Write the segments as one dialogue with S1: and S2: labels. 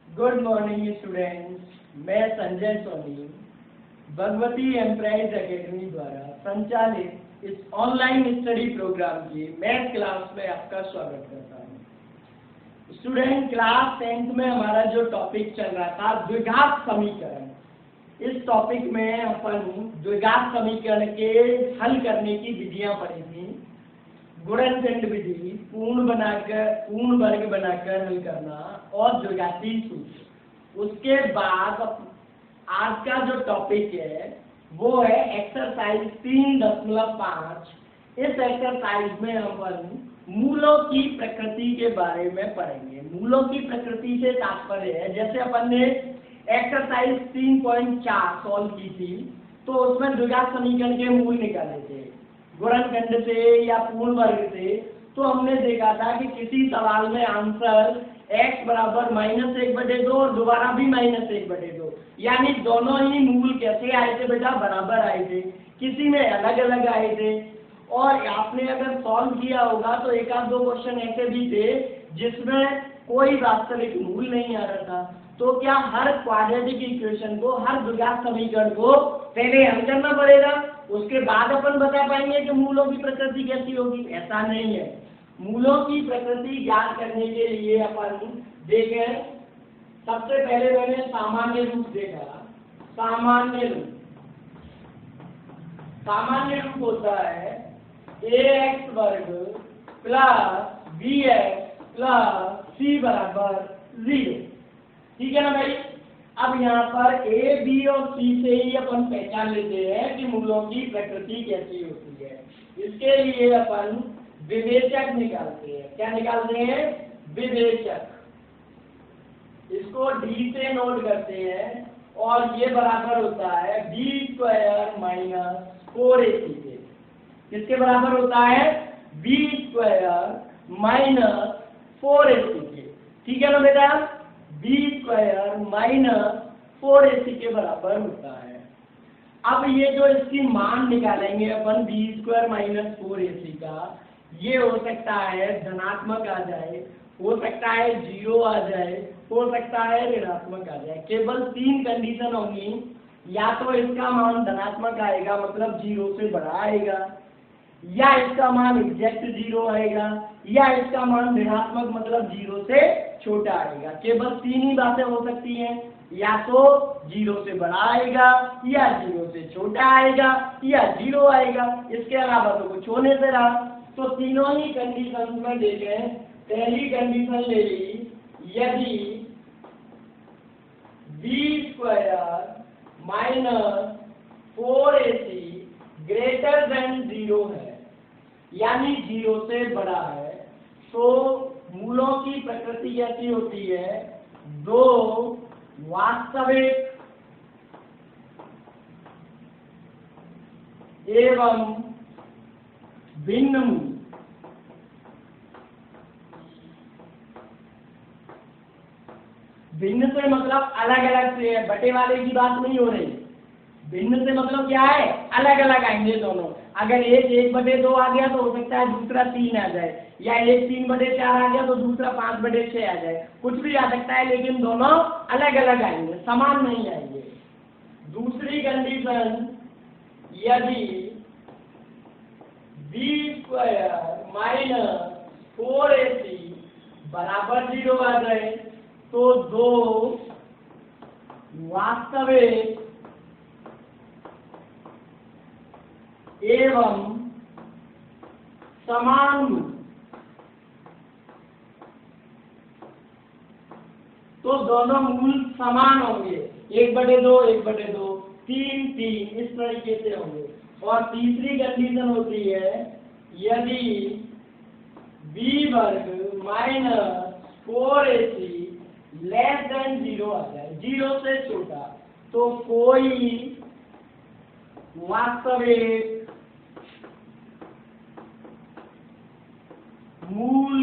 S1: Good morning students, मैं Sanjay Soni Bhagwati एम्प्राइज academy द्वारा संचालित इस ऑनलाइन स्टडी प्रोग्राम की मैथ क्लास में आपका स्वागत करता हूँ। स्टूडेंट, क्लास 10th में हमारा जो टॉपिक चल रहा था द्विघात समीकरण, इस टॉपिक में अपन द्विघात समीकरण के हल करने की विधियां पढ़ी थी। गुणनखंड विधि, पूर्ण वर्ग बनाकर हल करना और द्विघाती सूत्र। उसके बाद आज का जो टॉपिक है वो है एक्सरसाइज 3.5। इस एक्सरसाइज में हम मूलों की प्रकृति के बारे में पढ़ेंगे। मूलों की प्रकृति से तात्पर्य है, जैसे अपन ने एक्सरसाइज 3.4 सॉल्व की थी तो उसमें द्विघात समीकरण के मूल निकाले थे गुणनखंड से या पूर्ण वर्ग से। तो हमने देखा था कि किसी सवाल में आंसर x बराबर -1/2 और दोबारा भी -1/2, यानी दोनों ही मूल कैसे आए थे बेटा, बराबर आए थे, किसी में अलग अलग आए थे। और आपने अगर सॉल्व किया होगा तो एक आध दो क्वेश्चन ऐसे भी थे जिसमें कोई वास्तविक मूल नहीं आ रहा था। तो क्या हर क्वाड्रेटिक इक्वेशन को, हर द्विघात समीकरण को पहले हल करना पड़ेगा, उसके बाद अपन बता पाएंगे कि मूलों की प्रकृति कैसी होगी? ऐसा नहीं है। मूलों की प्रकृति ज्ञात करने के लिए अपन देखें, सबसे पहले मैंने सामान्य रूप देखा। सामान्य रूप होता है ax वर्ग प्लस bx प्लस c बराबर 0। ठीक है ना भाई? अब यहाँ पर a, b और c से ही अपन पहचान लेते हैं कि मूलों की प्रकृति कैसी होती है। इसके लिए अपन विवेचक निकालते हैं। क्या निकालते हैं? विवेचक। इसको d से नोट करते हैं और ये बराबर होता है b² - 4ac के। किसके बराबर होता है? b² - 4ac के। ठीक है ना बेटा? b² - 4ac के बराबर होता है। अब ये जो इसकी मान निकालेंगे अपन b² - 4ac का, ये हो सकता है धनात्मक आ जाए, हो सकता है 0 आ जाए, हो सकता है ऋणात्मक आ जाए। केवल 3 कंडीशन होंगी, या तो इसका मान धनात्मक आएगा मतलब 0 से बड़ा आएगा, या इसका मान एग्जैक्ट 0 आएगा, या इसका मान ऋणात्मक मतलब 0 से छोटा आएगा। केवल 3 ही बातें हो सकती हैं, या तो 0 से बड़ा आएगा, या 0 से छोटा आएगा, या 0 आएगा। इसके अलावा तो कुछ होने से रहा। तो तीनों ही कंडीशन में देखें। पहली कंडीशन ले ली, यदि b² - 4ac ग्रेटर देन 0 है, यानी 0 से बड़ा है, तो मूलों की प्रकृति कैसी होती है? दो वास्तविक एवं भिन्न मूल। भिन्न से मतलब अलग अलग से है, बटे वाले की बात नहीं हो रही। भिन्न से मतलब क्या है? अलग अलग आएंगे दोनों। अगर एक 1/2 आ गया तो हो सकता है दूसरा 3 आ जाए, या एक 3/4 आ गया तो दूसरा 5/6 आ जाए। कुछ भी आ सकता है, लेकिन दोनों अलग अलग आएंगे, समान नहीं आएंगे। दूसरी कंडीशन, यदि b² - 4ac बराबर 0 आ गए, तो दो वास्तविक एवं समान मूल। तो दोनों मूल समान होंगे, 1/2, 1/2, 3, 3, इस तरीके से होंगे। और तीसरी कंडीशन होती है, यदि b वर्ग - 4ac लेस देन 0 आ जाए, 0 से छोटा, तो कोई वास्तविक मूल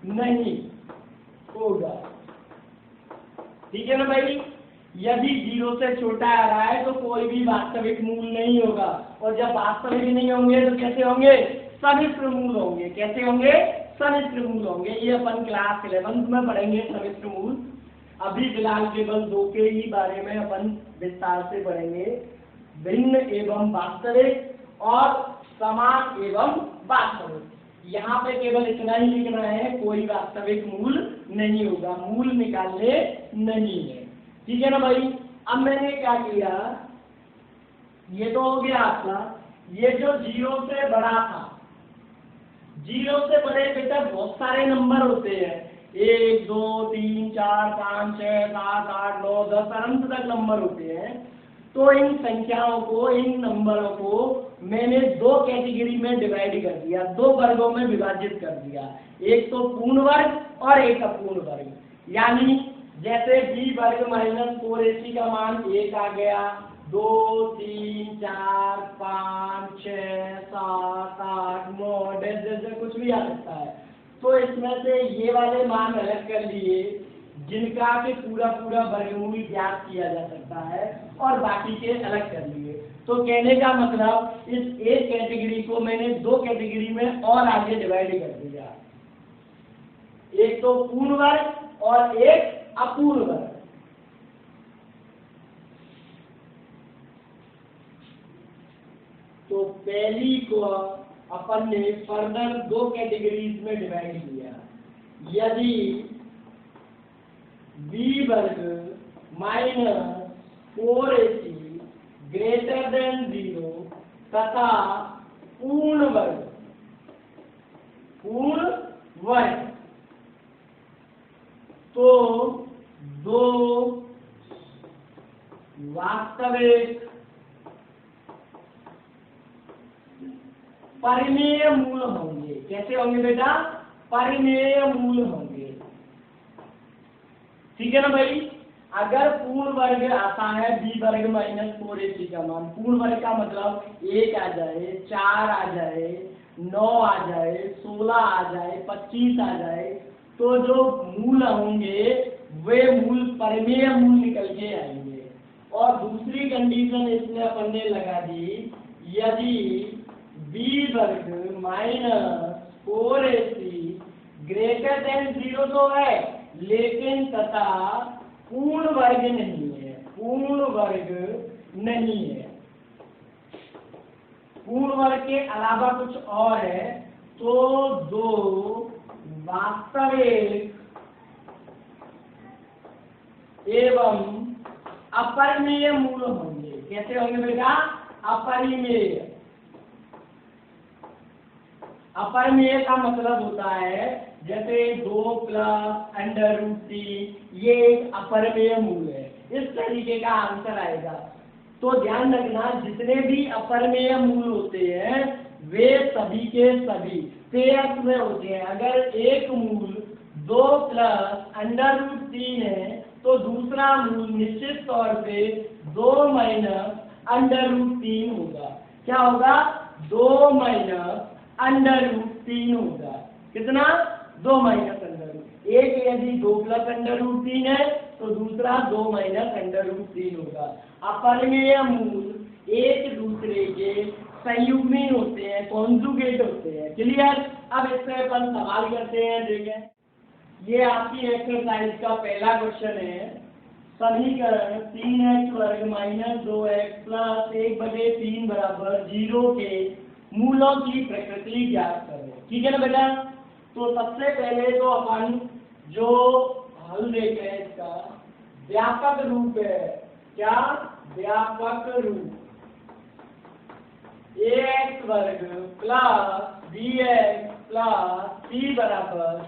S1: नहीं होगा। ठीक है ना भाई? यदि 0 से छोटा आ रहा है तो कोई भी वास्तविक मूल नहीं होगा, और जब वास्तविक नहीं होंगे तो कैसे होंगे? समिश्र मूल होंगे। कैसे होंगे? समिश्र मूल होंगे। ये अपन क्लास 11th में पढ़ेंगे समिश्र मूल। अभी फिलहाल केवल दो के ही बारे में अपन विस्तार से पढ़ेंगे, भिन्न एवं वास्तविक और समान एवं वास्तविक। यहाँ पे केवल इतना ही लिखना है, कोई वास्तविक मूल नहीं होगा, मूल निकालने नहीं है, ठीक है ना भाई। अब मैंने क्या किया, ये तो हो गया आपका, ये जो 0 से बड़ा था, 0 से बड़े बेटा बहुत सारे नंबर होते हैं, 1 2 3 4 5 6 7 8 9 10 अनंत तक नंबर होते हैं। तो इन संख्याओं को, इन नंबरों को मैंने दो कैटेगरी में डिवाइड कर दिया, दो वर्गों में विभाजित कर दिया, एक तो पूर्ण वर्ग और एक अपूर्ण वर्ग। यानी जैसे b वर्ग माइनस 4ac का मान 1 आ गया, 2 3 4 5 6 7 8 9 10 कुछ भी आ सकता है। तो इसमें से ये वाले मान अलग कर लिए जिनका के पूरा पूरा वर्गमूल ज्ञात किया जा सकता है, और बाकी के अलग कर लिए। तो कहने का मतलब इस एक कैटेगरी को मैंने दो कैटेगरी में और आगे डिवाइड कर दिया, एक तो पूर्ण वर्ग और एक अपूर्ण वर्ग। तो पहली को अपन ने फर्दर दो कैटेगरीज में डिवाइड किया। यदि b वर्ग माइनस 4ac ग्रेटर देन 0 तथा पूर्ण वर्ग तो दो वास्तविक परिमेय मूल होंगे। कैसे होंगे बेटा? परिमेय मूल होंगे, ठीक है ना भाई। अगर पूर्ण वर्ग आता है b वर्ग माइनस 4ac का मान, पूर्ण वर्ग का मतलब 1 आ जाए, 4 आ जाए, 9 आ जाए, 16 आ जाए, 25 आ जाए, तो जो मूल होंगे वे मूल परिमेय मूल निकल के आएंगे। और दूसरी कंडीशन इसमें अपन ने लगा दी, यदि b वर्ग माइनस 4ac ग्रेटर देन 0 तो है, लेकिन तथा पूर्ण वर्ग नहीं है, पूर्ण वर्ग नहीं है, पूर्ण वर्ग के अलावा कुछ और है, तो दो वास्तविक एवं अपरिमेय मूल होंगे। कैसे होंगे बेटा? अपरिमेय। अपरिमेय का मतलब होता है जैसे 2 प्लस √3, ये एक अपरिमेय मूल है, इस तरीके का आंसर आएगा। तो ध्यान रखना, जितने भी अपरिमेय मूल होते हैं वे सभी के सभी पेयर्स में होते हैं। अगर एक मूल 2 प्लस √3 है तो दूसरा मूल निश्चित तौर पे 2 माइनस √3 होगा। क्या होगा? 2 माइनस √3 होगा। कितना? 2 माइनस √3। एक यदि 2 प्लस √3 है तो दूसरा 2 माइनस √3 होगा। अपरिमेय मूल एक दूसरे के संयुग्मी होते हैं, कॉन्जुगेट होते हैं। क्लियर? अब इससे अपन सवाल करते हैं। देखें, ये आपकी एक्सरसाइज का पहला क्वेश्चन है। समीकरण 3x वर्ग माइनस 2x प्लस 1/3 बराबर 0 के मूलों की प्रकृति ज्ञात करें। ठीक है ना बेटा? तो सबसे पहले तो अपन जो हल देख रहे हैं इसका व्यापक रूप है। क्या? व्यापक रूप ax वर्ग प्लस bx प्लस c बराबर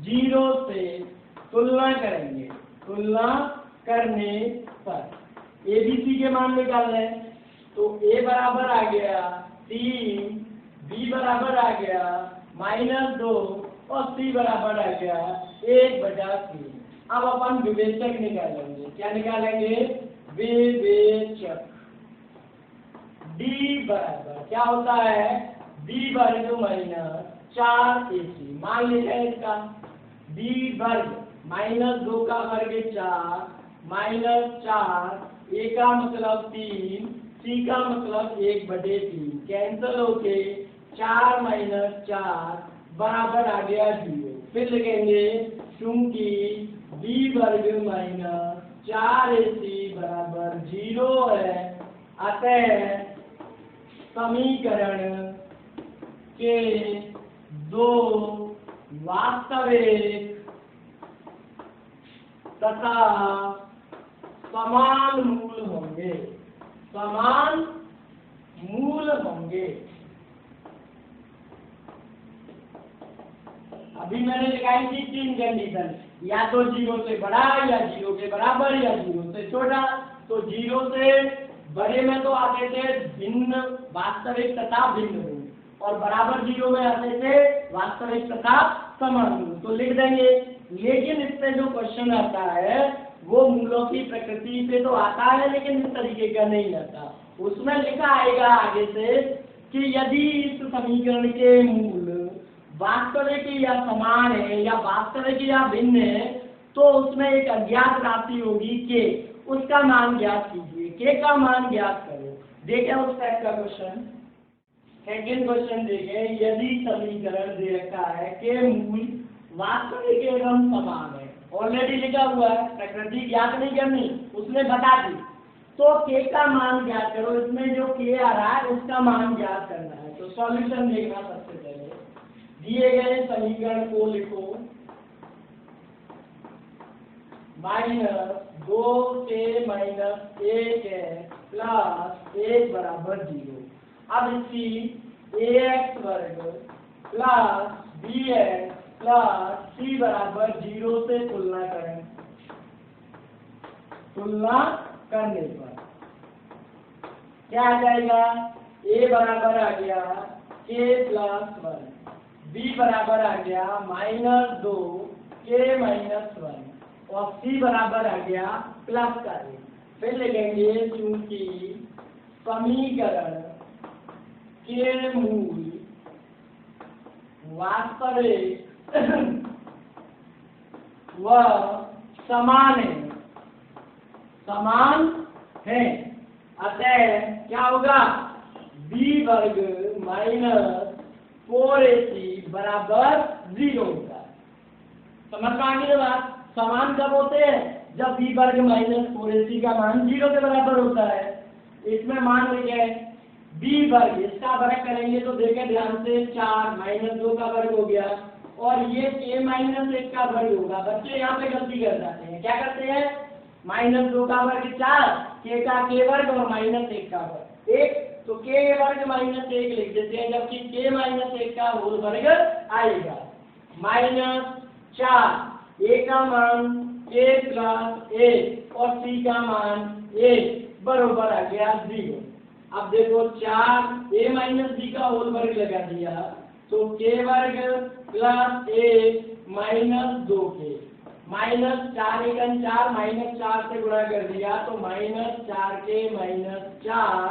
S1: 0 से तुलना करेंगे। तुलना करने पर abc के मान निकाल रहे हैं, तो a बराबर आ गया 3, b बराबर आ गया -2 और c बराबर आ गया 1/3। अब अपन विवेचक निकालेंगे। क्या निकालेंगे? विवेचक। d बराबर क्या होता है? b वर्ग माइनस 4ac। मान लेते हैं इसका b वर्ग -2 का वर्ग 4 -4, a का मतलब 3, c का मतलब 1/3। कैंसल होके 4 - 4 बराबर आ गया 0। फिर लिखेंगे क्योंकि बी वर्ग माइनस 4ac बराबर 0 है। अतः समीकरण के दो वास्तविक तथा समान मूल होंगे, समान मूल होंगे। अभी मैंने लगाई थी तीन कंडीशन, या तो 0 से बड़ा, या 0 के बराबर, या 0 से छोटा। तो 0 से बड़े में तो आते थे भिन्न वास्तविक तथा भिन्न मूल, और बराबर 0 में आते थे वास्तविक तथा समान मूल। तो लिख देंगे। लेकिन इससे जो क्वेश्चन आता है वो मूलों की प्रकृति से तो आता है, लेकिन इस तरीके का नहीं आता। उसमें लिखा आएगा आगे से कि यदि इस समीकरण के मूल वास्तविक या समान है, या वास्तविक या भिन्न है, तो उसमें एक अज्ञात राशि होगी के, उसका मान ज्ञात कीजिए। के का मान ज्ञात करो। देखें उस टाइप का क्वेश्चन। सेकंड क्वेश्चन देखें। यदि समीकरण दे रखा है के मूल वास्तविक एवं समान है, ऑलरेडी लिखा हुआ है, प्रकृति ज्ञात नहीं करनी, उसने बता दी। तो के का मान ज्ञात करो। इसमें जो के आ रहा है उसका मान ज्ञात करना है। तो सॉल्यूशन देखना सबसे पहले दिए गए समीकरण को लिखो। -2k - 1 है प्लस 1 बराबर 0। अब इसकी ax वर्ग प्लस bx प्लस c बराबर 0 से तुलना करें। तुलना करने पर क्या आ जाएगा? a बराबर आ गया k प्लस 1, b बराबर आ गया -2 k - 1, और c बराबर आ गया प्लस का 1। फिर लिखेंगे क्योंकि समीकरण के मूल वास्तविक व समान है, अतः क्या होगा? b वर्ग माइनस 4ac बराबर 0 होगा। समझ में आ गई बात? समान कब होते हैं? जब b वर्ग माइनस 4ac का मान 0 के बराबर होता है। इसमें मान लिखे b वर्ग, इसका वर्ग करेंगे तो देखें ध्यान से 4 -2 का वर्ग हो गया, और ये k - 1 का वर्ग होगा। बच्चे यहाँ पे गलती कर जाते हैं। क्या करते हैं? -2 का वर्ग 4, k का k वर्ग और -1 का वर्ग 1, तो k वर्ग -1 लिख देते हैं, जबकि k - 1 का होल वर्ग आएगा। -4, a का मान k प्लस 1 और c का मान 1 बरोबर आ गया 0। अब देखो 4 a माइनस b का होल वर्ग लगा दिया, तो k वर्ग प्लस 1 माइनस 2k, -4 एकम 4, -4 से गुणा कर दिया तो -4k - 4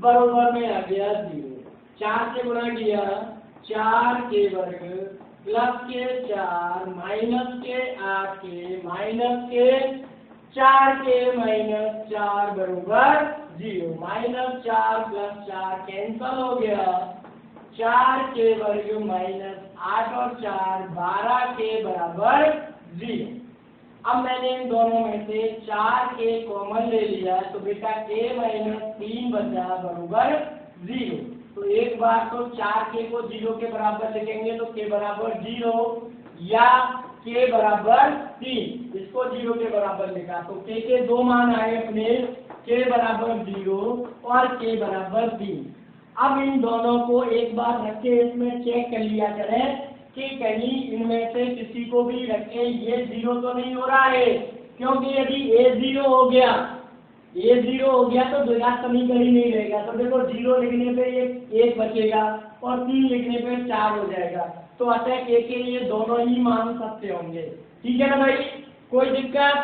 S1: बरोबर में आ गया 0। 4 से गुणा किया 4k वर्ग प्लस के 4 माइनस के 8k माइनस के 4k - 4 बरोबर 0। -4 प्लस 4 कैंसल हो गया, 4k वर्ग -8 और 4 12k बराबर 0। अब मैंने इन दोनों में से 4k कॉमन ले लिया, तो बेटा k - 3 बचा बराबर 0। तो एक बार तो 4k को 0 के बराबर लिखेंगे तो k बराबर 0 या k बराबर 3, इसको 0 के बराबर लिखा तो k के दो मान आए अपने, k बराबर 0 और k बराबर 3। अब इन दोनों को एक बार रख के इसमें चेक कर लिया करें कि कहीं इनमें से किसी को भी रखें ये 0 तो नहीं हो रहा है, क्योंकि यदि a 0 हो गया, a 0 हो गया तो द्विघात समीकरण ही नहीं रहेगा। तो देखो 0 लिखने पे ये 1 बचेगा और 3 लिखने पे 4 हो जाएगा, तो अतः k के लिए दोनों ही मान सत्य होंगे। ठीक है ना भाई, कोई दिक्कत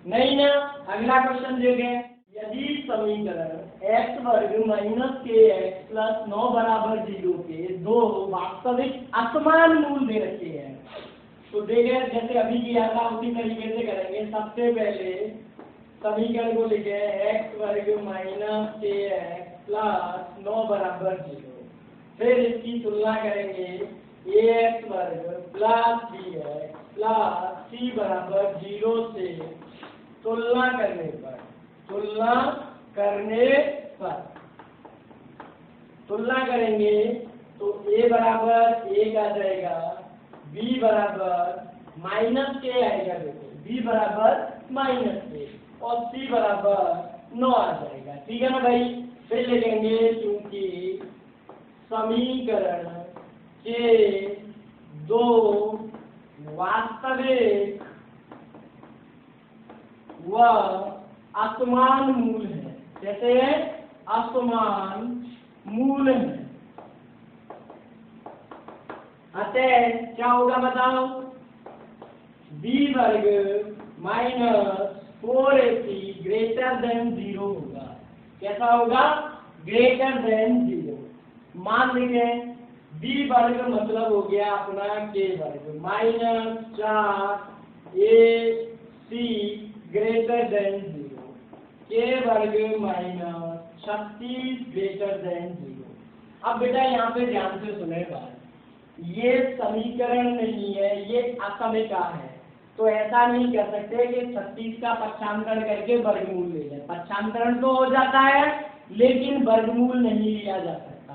S1: नहीं ना? अगला क्वेश्चन देखें। यदि समीकरण x वर्ग माइनस kx प्लस 9 बराबर 0 के दो वास्तविक असमान मूल दे रखे हैं, तो देखें जैसे अभी किया था उसी तरीके से करेंगे। सबसे पहले समीकरण को लिखे x वर्ग माइनस kx प्लस 9 बराबर 0, फिर इसकी तुलना करेंगे ax वर्ग प्लस bx प्लस c बराबर 0 से तुलना करने पर तुलना करेंगे तो a बराबर 1 आ जाएगा, b बराबर माइनस के आएगा, देखो b बराबर माइनस के और c बराबर 9 आ जाएगा। ठीक है ना भाई। फिर लिखेंगे क्योंकि समीकरण के दो वास्तविक व असमान मूल हैं, कैसे है? असमान मूल है। अतः क्या होगा बताओ? b वर्ग माइनस 4ac ग्रेटर देन 0 होगा। कैसा होगा? Greater than 0। मान लीजिए b वर्ग मतलब हो गया अपना k वर्ग minus 4ac greater than 0, k वर्ग माइनस 36 ग्रेटर देन 0। अब बेटा यहाँ पे ध्यान से सुने बात, ये समीकरण नहीं है, ये असमिका है। तो ऐसा नहीं कर सकते कि 36 का पक्षांतरण करके वर्गमूल ले लें। पक्षांतरण तो हो जाता है लेकिन वर्गमूल नहीं लिया जा सकता।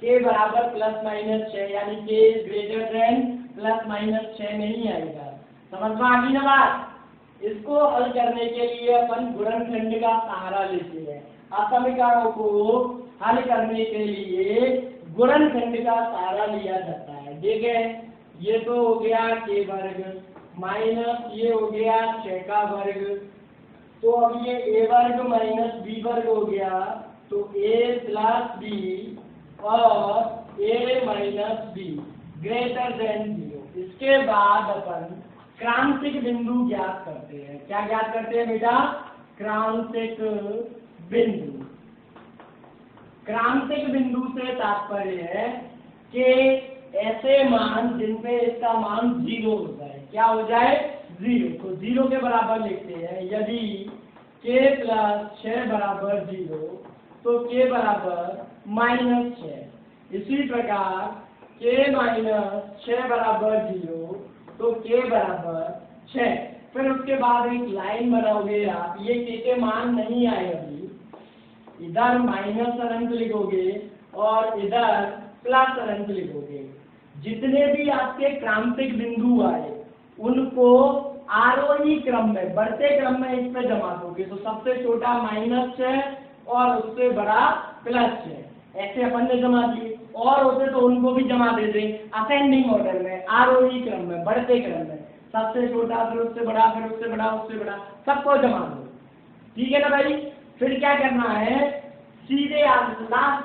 S1: k बराबर प्लस माइनस 6 यानी k greater than plus minus 6 नहीं आएगा। समझ में आ गई ना बात? इसको हल करने के लिए अपन गुणनखंड का सहारा लेते हैं। असमीकरणों को हल करने के लिए गुणनखंड का सहारा लिया जाता है। ठीक है, ये तो हो गया k वर्ग माइनस ये हो गया 6 का वर्ग, तो अब ये a वर्ग माइनस b वर्ग हो गया, तो a प्लस b और a minus b greater than 0। इसके बाद अपन क्रांतिक बिंदु ज्ञात करते हैं। क्या ज्ञात करते हैं बेटा? क्रांतिक बिंदु। क्रांतिक बिंदु से तात्पर्य है कि ऐसे मान जिनपे इसका मान 0 हो जाए। क्या हो जाए? 0। तो 0 के बराबर लिखते हैं। यदि k प्लस 6 बराबर 0 तो k बराबर माइनस 6। इसी प्रकार k माइनस 6 बराबर 0 तो k बराबर 6। फिर उसके बाद एक लाइन बनाओगे आप, ये k के मान नहीं आए अभी, इधर माइनस अनंत लिखोगे और इधर प्लस अनंत लिखोगे। जितने भी आपके क्रांतिक बिंदु आए उनको आरोही क्रम में, बढ़ते क्रम में इस पे जमा दोगे। तो सबसे छोटा माइनस 6 और उससे बड़ा प्लस 6, ऐसे अपन ने जमा दिए। और होते तो उनको भी जमा देते असेंडिंग ऑर्डर में, आरोही क्रम में, बढ़ते क्रम में। सबसे छोटा फिर उससे बड़ा, फिर उससे बड़ा, उससे बड़ा, सबको जमा दो। ठीक है ना भाई? फिर क्या करना है? सीधे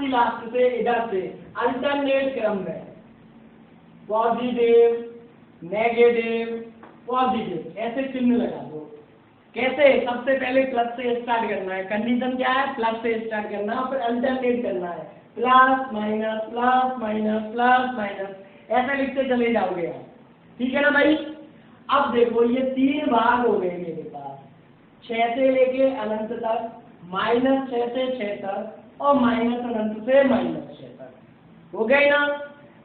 S1: लास्ट से इधर से अल्टरनेट क्रम में पॉजिटिव नेगेटिव पॉजिटिव ऐसे चिन्ह लगा दो। कैसे? सबसे पहले प्लस से स्टार्ट करना है। कंडीशन क्या है? प्लस से स्टार्ट करना है, फिर अल्टरनेट करना है, plus minus plus minus plus minus, ऐसे लिखते चले जाओगे आप। ठीक है ना भाई? अब देखो ये 3 भाग हो गए मेरे पास, 6 से लेके अनंत तक, माइनस 6 से 6 तक और माइनस अनंत से माइनस 6 तक। हो गए ना?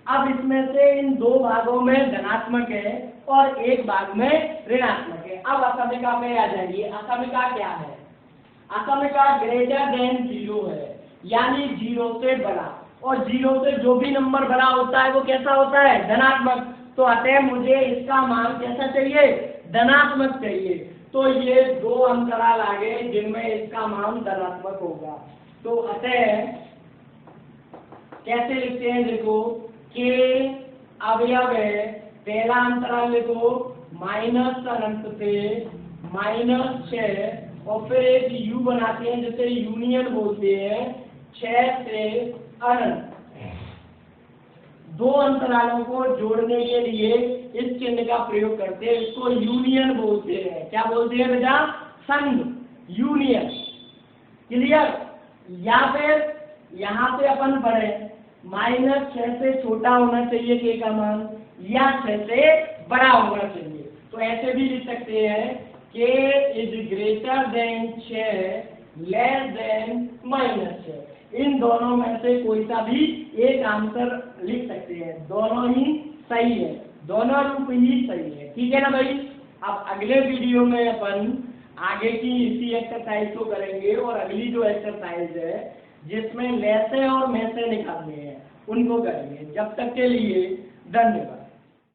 S1: अब इसमें से इन 2 भागों में धनात्मक है और एक भाग में ऋणात्मक है। अब असमिका पे आ जाइए। असमिका क्या है? असमिका ग्रेटर देन 0 है, यानी 0 से बड़ा, और 0 से जो भी नंबर बड़ा होता है वो कैसा होता है? धनात्मक। तो अतः मुझे इसका मान कैसा चाहिए? धनात्मक चाहिए। तो ये 2 अंतराल आ गए जिनमें इसका मान धनात्मक होगा। तो अतः कैसे लिखते हैं? देखो के अवयव है, पहला अंतराल लिखो माइनस अनंत से माइनस 6 और फिर एक यू बनाते हैं जिसे यूनियन बोलते हैं, 6 से अनंत। 2 अंतरालों को जोड़ने के लिए इस चिन्ह का प्रयोग करते हैं, इसको यूनियन बोलते हैं। क्या बोलते हैं बेटा? संघ, यूनियन। क्लियर? या फिर यहाँ से अपन पढ़े माइनस 6 से छोटा होना चाहिए के का मान, या 6 से बड़ा होना चाहिए। तो ऐसे भी लिख सकते हैं के is greater than 6 less than minus 6। इन दोनों में से कोई सा भी एक आंसर लिख सकते हैं, दोनों ही सही है, दोनों रूप ही सही है। ठीक है ना भाई। अब अगले वीडियो में अपन आगे की इसी एक्सरसाइज को करेंगे और अगली जो एक्सरसाइज है जिसमें लैसे और मैसे निकालने हैं उनको करेंगे। जब तक के लिए धन्यवाद।